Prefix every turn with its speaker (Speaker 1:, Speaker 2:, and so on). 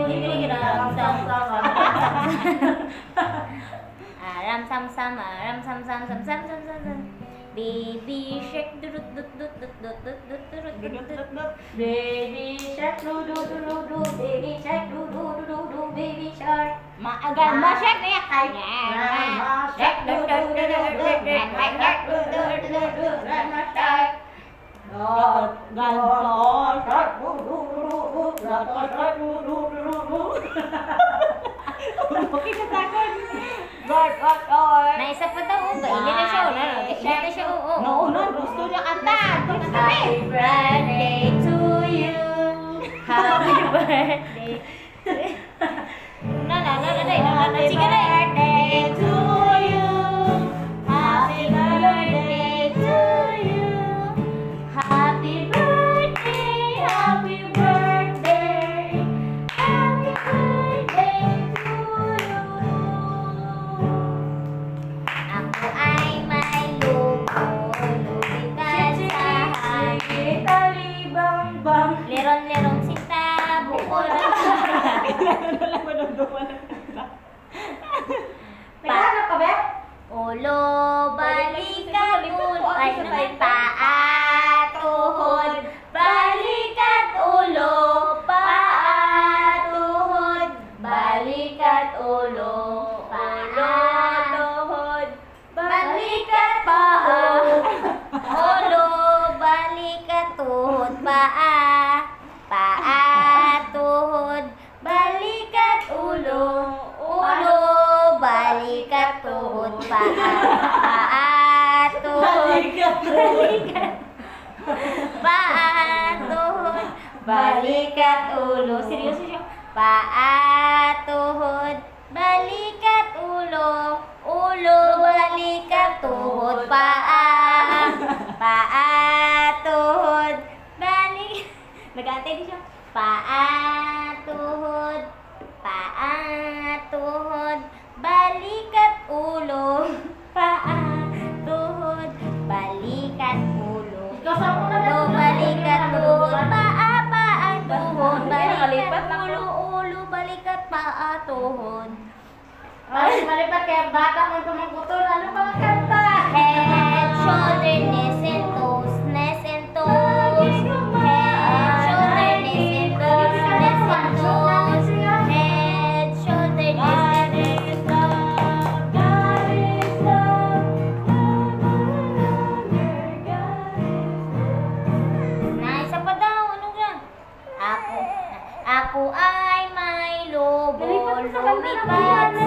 Speaker 1: ram sam sam.
Speaker 2: Ram sam sam, ram sam sam sam sam sam sam sam. Baby shark dut dut dut dut dut dut dut dut dut dut dut dut.
Speaker 1: Baby shark do do do do do, baby shark do do do do do, baby shark.
Speaker 2: Grandma shark na yan.
Speaker 1: Grandma shark do do do do do, grandma shark do do do do do, grandma shark. Grandma shark do do do do do, grandma shark do do do do do.
Speaker 2: Okay na takon.
Speaker 1: Grandma shark.
Speaker 2: Na isa pa daw, gaili na siya. Gaili na siya, oo.
Speaker 1: Nauna, gusto niya kanta.
Speaker 2: Happy birthday to you. Happy birthday. Sige na.
Speaker 1: Birthday to you.
Speaker 2: Happy birthday to you. Happy birthday, happy birthday. Happy birthday to you. Ako ay may lupo, lumipas sa hangin.
Speaker 1: Talibang-bang.
Speaker 2: Leron-leron sita, bukol ang
Speaker 1: Naghahanap ka ba?
Speaker 2: ulo, balikat, ulo, ay naman paa, tuhod, balikat, ulo, paa, tuhod, balikat, ulo, paa, tuhod, balikat, paa, ulo, balikat, tuhod, paa, paa, tuhod, balikat, ulo, ulo, balikat, tuhod, paa, paa, tuhod, balikat, paa, tuhod, balikat, ulo. Seryoso siya. Paa, tuhod, balikat, ulo, ulo, balikat, tuhod, paa, paa, tuhod, balik. Nag-aantay din siya. Paa, tuhod, paa, tuhod, balikat, ulo, paa, tuhod, balikat, ulo, ulo, balikat, tuhod, paa, paa, tuhod, balikat, ulo, ulo, balikat, paa, tuhod.
Speaker 1: Ay, malipat kaya bata mo tumangkutol. Ano ba ang kanta?
Speaker 2: Head, shoulder, knees and toes, knees and toes. Head, shoulder, knees and toes, knees and toes. Head, shoulder, knees and na isa pa daw, ano yan? Ako ay may lobo, lumipad